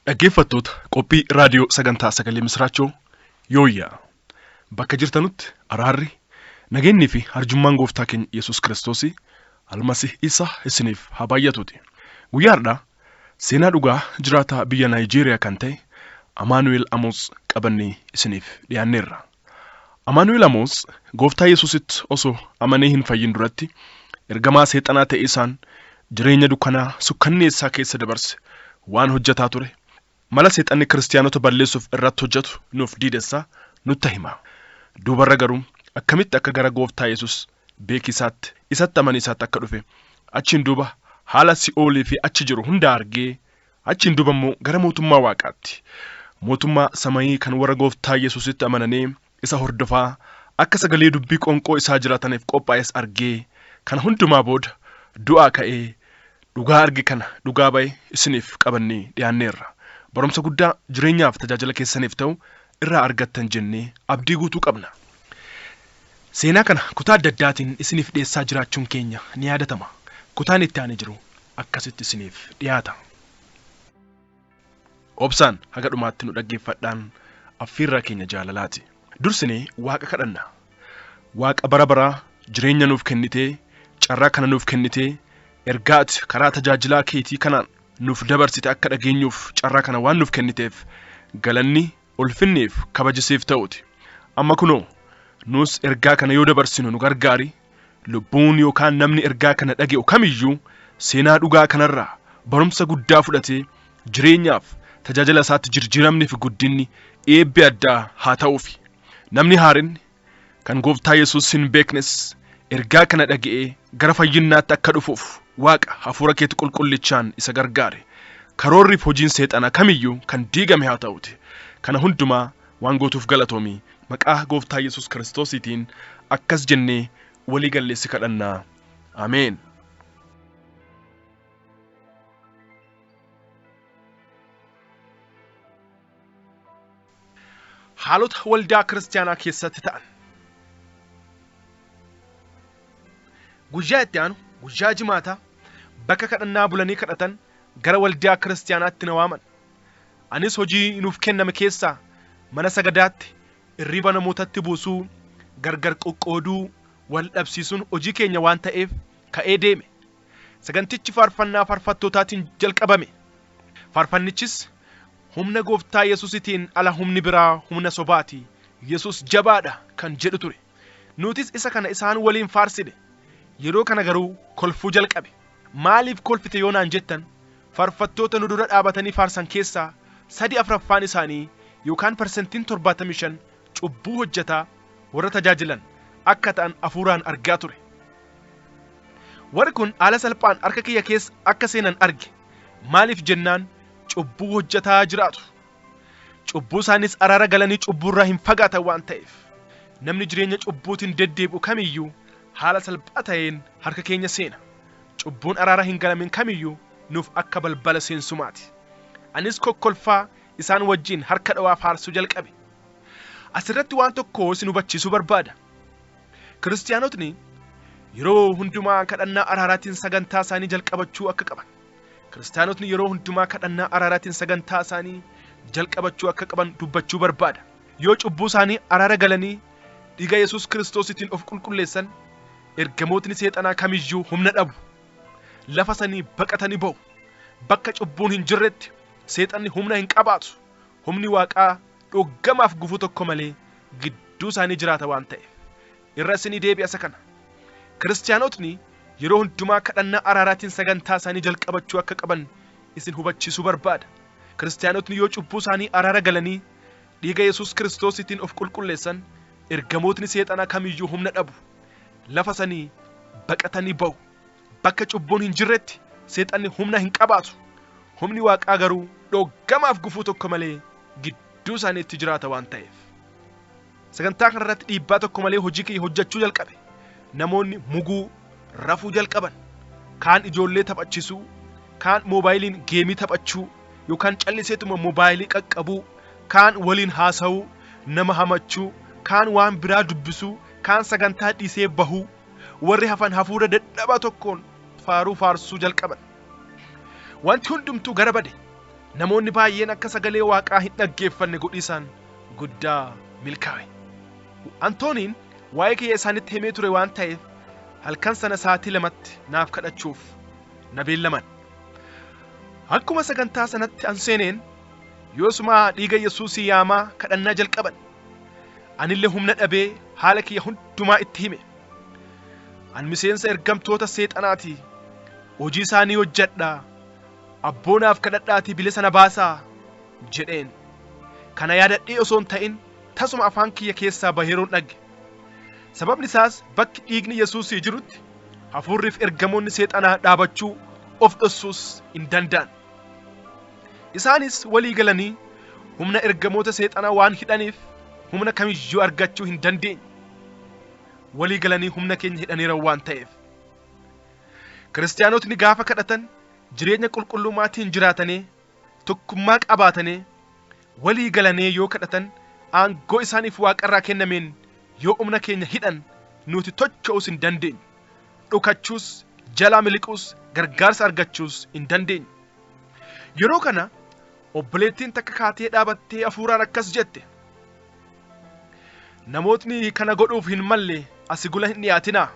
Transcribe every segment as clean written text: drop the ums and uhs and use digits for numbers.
Dhaggeeffattoota qophii raadiyoo sagantaa sagalee misraachoo yooyyaa bakka jirtanutti araarri nageenyi fi arjummaan gooftaa keenya Yesuus Kiristoos almasih isa isiniif haa baay'atuuti. Guyyaadhaa seenaa dhugaa jiraataa biyya Naayijeeriyaa kan ta'e Amaanu'eel Amoots qabannee isiniif dhiyaanneerra. Amaanu'eel Amoots Gooftaa Yesuusitti osoo amanee hin fayyin duratti ergamaa seexanaa ta'e isaan jireenya dukkanaa sukkanneessaa keessa dabarse waan hojjetaa ture. Mala seexanni kiristaanota balleessuuf irratti hojjetu nuuf diidessaa nutti hima. Duubarra garuu akkamitti akka gara Gooftaa Yesuus beekisaatti isatti amaniisaatti akka dhufe achiin duuba haala si'oolii fi achi jiru hunda argee achiin duuba immoo gara mootummaa waaqaatti mootummaa samayii kan warra Gooftaa Yesuusitti amananii isa hordofaa akka sagalee dubbii qonqoo isaa jiraataniif qophaa'es argee kana hundumaa booda du'aa ka'ee dhugaa arge kana dhugaa ba'e isiniif qabannee dhiyaanneerra. Barumsa guddaa jireenyaaf tajaajila keessaniif ta'u irraa argattan jennee abdii guutuu qabna. Seenaa kana kutaa adda addaatiin isiniif dhiyeessaa jiraachuun keenya ni yaadatama. Kutaan itti aanee jiru akkasitti isiniif dhiyaata. Obsaan haga dhumaatti nu dhaggeeffadhaan affeerraa keenya jaalalaati. Dursinee Waaqa kadhanna. Waaqa bara baraa jireenya nuuf kennitee carraa kana nuuf kennitee ergaati karaa tajaajilaa keetii kanaan nuuf dabarsite akka dhageenyuuf carraa kana waan nuuf kenniteef galanni ulfinneef kabajisiif ta'uuti. Amma kunoo nus ergaa kana yoo dabarsinu nu gargaari. Lubbuun yookaan namni ergaa kana dhage'u kamiyyuu seenaa dhugaa kanarraa barumsa guddaa fudhatee jireenyaaf tajaajila isaatti jijjiiramni fi guddinni eebbi addaa haa ta'uufi. Namni haarinni kan Gooftaa Yesuus hin beeknes ergaa kana dhaga'ee gara fayyinnaatti akka dhufuuf Waaqa hafuura keetti qulqullichaan isa gargaare. Karoorri fi hojiin seexanaa kamiyyuu kan diigame haa ta'uuti. Kana hundumaa waan gootuuf galatoomi. Maqaa Gooftaa Yesuus Kiristoosiitiin akkas jennee walii galleessi kadhannaa. Ameen. Haalota waldaa kiristaanaa keessatti ta'an. Guyyaa itti aanu guyyaa jimaataa bakka kadhannaa bulanii kadhatan gara waldaa kiristaanaatti na waaman. Anis hojii nuuf kenname keessaa mana sagadaatti irriba namootatti buusuu gargar qoqqooduu wal dhabsiisuun hojii keenya waan ta'eef ka'ee deeme. Sagantichi faarfannaa faarfattootaatiin jalqabame. Faarfannichis humna Gooftaa Yesuusitiin ala humni biraa humna sobaati. Yesuus jabaadha kan jedhu ture. Nutis isa kana isaan waliin faarsine. Yeroo kana garuu kolfuu jalqabe. Maaliif kolfite yoo naan jettan faarfattoota nu dura dhaabatanii faarsan keessaa 3/4 isaanii yookaan parsentiin 75 cubbuu hojjetaa warra tajaajilan akka ta'an hafuuraan argaa ture. Warri kun haala salphaan harka kiyya keessa akka seenan arge. Maaliif jennaan cubbuu hojjetaa jiraatu. Cubbuu isaanis araara galanii cubbuurraa hin fagaatan waan ta'eef namni jireenya cubbuutiin deddeebi'u kamiyyuu haala salphaa ta'een harka keenya seena. Cubbuun araara hin galamin kamiyyuu nuuf akka balbala seensumaati. Anis kokkolfaa isaan wajjin harka dhawaa faarsuu jalqabe. Asirratti waan tokko isin hubachiisuu barbaada. Kiristaanotni yeroo hundumaa kadhannaa araaraatiin sagantaa isaanii jalqabachuu akka qaban. Kiristaanotni yeroo hundumaa kadhannaa araaraatiin sagantaa isaanii jalqabachuu akka qaban dubbachuu barbaada. Yoo cubbuu isaanii araara galanii dhiiga Yesuus Kiristoositiin of qulqulleessan ergamootni seexanaa kamiyyuu humna dhabu. Lafa sanii baqatanii ba'u. Bakka cubbuun hin jirretti seexanni humna hin qabaatu. Humni Waaqaa dhoggamaaf gufuu tokko malee gidduu isaanii jiraata waan ta'eef. Irra isinii deebi'a isa kana. Kiristaanotni yeroo hundumaa kadhannaa araaraatiin sagantaa isaanii jalqabachuu akka qaban isin hubachiisuu barbaada. Kiristaanotni yoo cubbuu isaanii araara galanii dhiiga Yesuus Kiristoositiin of qulqulleessan ergamootni seexanaa kamiyyuu humna dhabu. Lafa sanii baqatanii ba'u. Bakka cubbuun hin jirretti seexanni humna hin qabaatu. Humni Waaqaa garuu dhoggamaaf gufuu tokko malee gidduu isaaniitti jiraata waan ta'eef. Sagantaa kanarratti dhiibbaa tokko malee hojii kiyya hojjechuu jalqabe. Namoonni muguu rafuu jalqaban. Kaan ijoollee taphachiisuu, kaan moobaayiliin geemii taphachuu yookaan calliseetuma moobaayilii qaqqabuu, kaan waliin haasa'uu, nama hamachuu, kaan waan biraa dubbisuu, kaan sagantaa dhiisee bahuu. Warri hafan hafuura dadhabaa tokkoon faaruu faarsuu jalqaban. Wanti hundumtuu gara bade namoonni baay'een akka sagalee Waaqaa hin dhaggeeffanne godhiisaan guddaa milkaa'e. Antooniin waa'ee kiyya isaanitti himee ture waan ta'eef halkan sana sa'aatii 2tti naaf kadhachuuf na beellaman. Akkuma sagantaa sanatti anseeneen yoosuma dhiiga Yesuusii yaamaa kadhannaa jalqaban. Anillee humna dhabee haala kiyya hundumaa itti hime. An miseensa ergamtoota seexanaati. Hojii isaanii hojjedhaa. Abboonaaf kadhadhaatii bilisa na baasaa jedheen. Kana yaadadhee osoo hin ta'in tasuma afaan kiyya keessaa baheeroon dhagge. Sababni isaas bakki dhiigni Yesuusii jirutti hafuurriif ergamoonni seexanaa dhaabachuu of dhossuus hin danda'an. Isaanis walii galanii humna ergamoota seexanaa waan hidhaniif humna kamiyyuu argachuu hin dandeenye. Walii galanii humna keenya hidhaniiran waan ta'eef. Kiristaanotni gaafa kadhatan jireenya qulqullummaatiin jiraatanii tokkummaa qabaatanii walii galanii yoo kadhatan aangoo isaaniif Waaqarraa kennameen yoo humna keenya hidhan nuti tocho'uus hin dandeenyu. Dhukachuus jalaa miliquus gargaarsa argachuus hin dandeenyu. Yeroo kana obboleettiin takka kaatee dhaabattee hafuuraan akkas jette. Namootni kana godhuuf hin malle asii gula hin dhiyaatinaa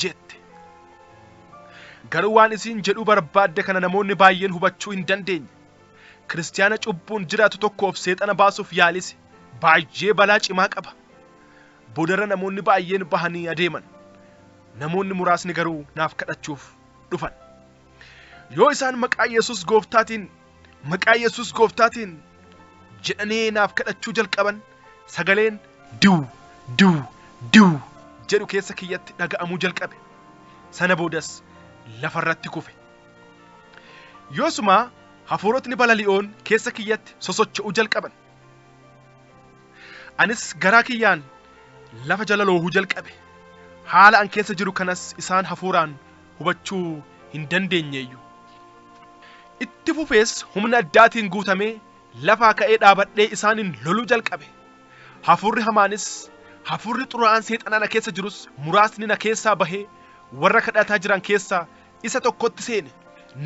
jette. Garuu waan isiin jedhuu barbaadde kana namoonni baay'een hubachuu hin dandeenye. Kiristaana cubbuun jiraatu tokkoof seexana baasuuf yaalise baay'ee balaa cimaa qaba. Boodarra namoonni baay'een bahanii adeeman. Namoonni muraasni garuu naaf kadhachuuf dhufan. Yoo isaan maqaa Yesuus gooftaatiin jedhanii naaf kadhachuu jalqaban sagaleen diw jedhu keessa kiyyatti dhaga'amuu jalqabe. Sana boodas lafarratti kufe. Yoosuma hafuurotni balali'oon keessa kiyyatti sosocho'uu jalqaban. Anis garaa kiyyaan lafa jala loohuu jalqabe. Haala an keessa jiru kanas isaan hafuuraan hubachuu hin dandeenyeeyyu. Itti fufees humna addaatiin guutamee lafaa ka'ee dhaabadhee isaanin loluu jalqabe. Hafuurri hamaanis hafuurri xuraa'aan seexanaa na keessa jirus muraasni na keessaa bahee warra kadhataa jiran keessaa isa tokkotti seene.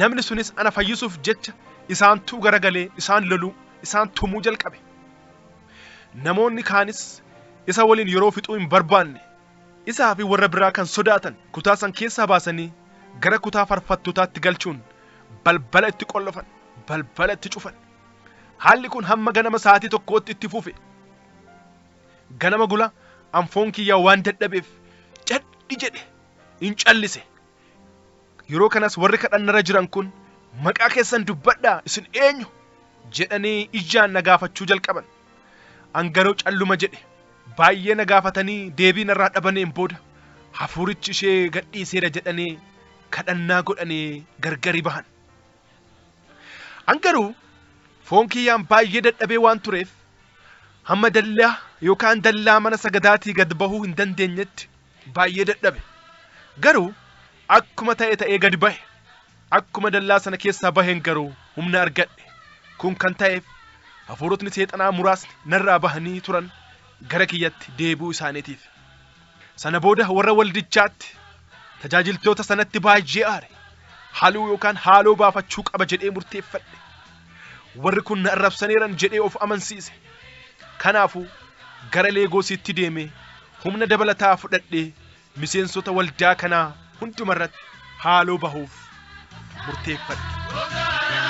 Namni sunis ana fayyisuuf jecha isaantuu garagalee isaan loluu isaan tumuu jalqabe. Namoonni kaanis isa waliin yeroo fixuu hin barbaanne isaa fi warra biraa kan sodaatan kutaa san keessaa baasanii gara kutaa farfattootaatti galchuun balbala itti qollofan, balbala itti cufan. Haalli kun hamma ganama sa'aatii tokkootti itti fufe. Ganama gula anfoon kiyyaa waan dadhabeef cadhi jedhe hin callise. Yeroo kanas warri kadhannarra jiran kun maqaa keessan dubbadhaa isin eenyu jedhanii ijaan na gaafachuu jalqaban. An garuu calluma jedhe. Baay'ee na gaafatanii deebii narraa dhabaneen booda hafuurichi ishee gadhiiseera jedhanii kadhannaa godhanii gargari bahan. An garuu foon kiyyaan baay'ee dadhabee waan tureef hamma dallaa mana sagadaatii gad bahuu hin dandeenyetti baay'ee dadhabe. Garuu akkuma ta'ee gad bahe. Akkuma dallaa sana keessaa baheen garuu humna argadhe. Kun kan ta'eef hafuurotni seexanaa muraasni narraa bahanii turan gara kiyyatti deebi'uu isaaniitiif. Sana booda warra waldichaatti tajaajiltoota sanatti baay'ee aare. Haaloo baafachuu qaba jedhee murteeffadhe. Warri kun na arrabsaniiran jedhee of amansiise. Kanaafuu gara Leegoositti deemee humna dabalataa fudhadhee miseensota waldaa kanaa hundumarratti haaloo bahuuf murteeffadhe.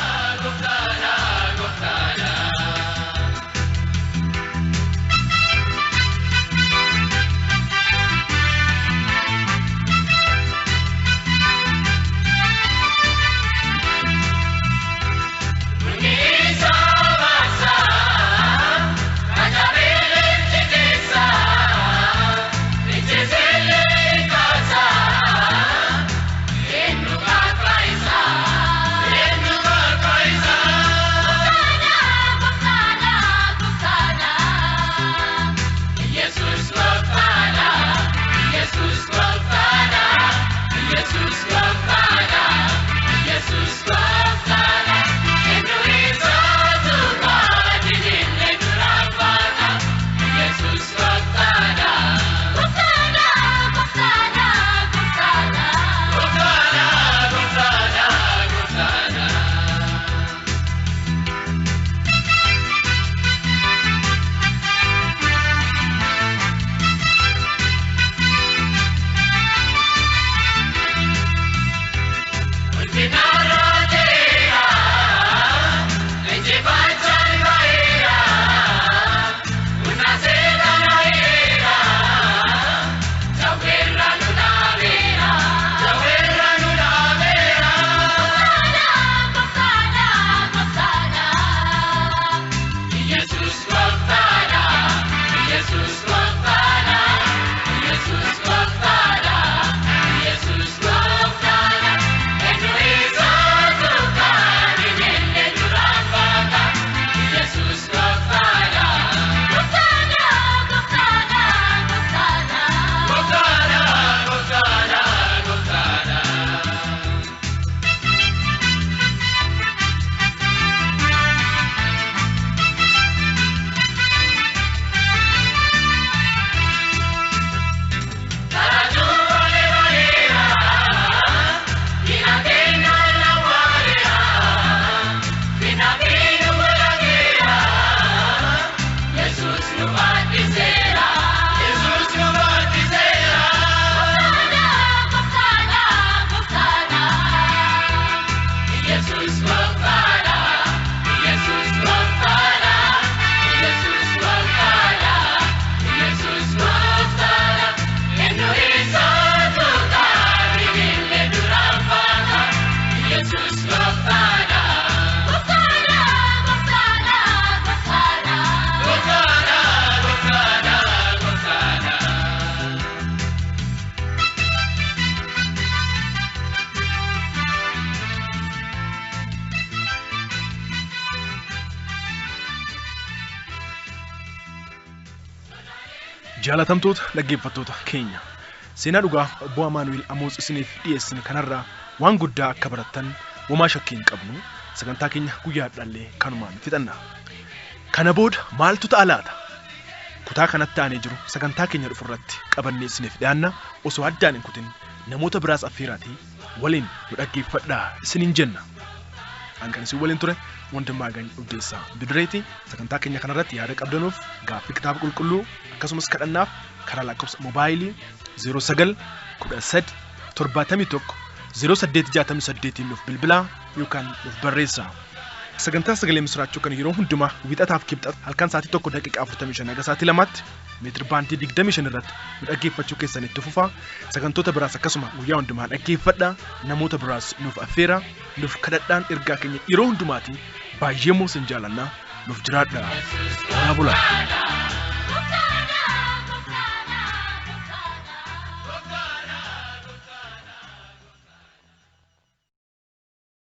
Jaalatamtoota dhaggeeffattoota keenya seenaa dhugaa obbo Amaanu'eel Amoots isiniif dhiyeessine kanarraa waan guddaa akka barattan homaa shakkii hin qabnu sagantaa keenya guyyaa dhallee kanumaan fixanna. Kana booda maaltu ta'a laata? Kutaa kanatti aanee jiru sagantaa keenya dhufurratti qabannee isiniif dhiyaanna osoo addaan hin kutin namoota biraas affeeraatii waliin nu dhaggeeffadhaa isiniin jenna. Kan isin waliin ture Mootummaa WAAQAYYOOTTI bidireeti. Sagantaa keenya kanarratti yaada qabdanuuf gaaffii kitaaba qulqulluu akkasumas kadhannaaf karaa lakkoofsa moobaayilii 09 13 71 0868 nuuf bilbilaa yookaan nuuf barreessaa. Sagantaa sagalee misraachuu kan yeroo hundumaa wixataaf kibxata halkan sa'aatii 1 daqiiqaa 45 haga sa'aatii 2tti meetir baandii 25 irratti nu dhaggeeffachuu keessan itti fufaa. Sagantoota biraas akkasuma guyyaa hundumaa dhaggeeffadhaa. Namoota biraas nuuf affeeraa, nuuf kadhadhaan ergaa keenya yeroo hundumaatii baay'ee moo sin jaalannaa nuuf jiraadhaa. Bulaa.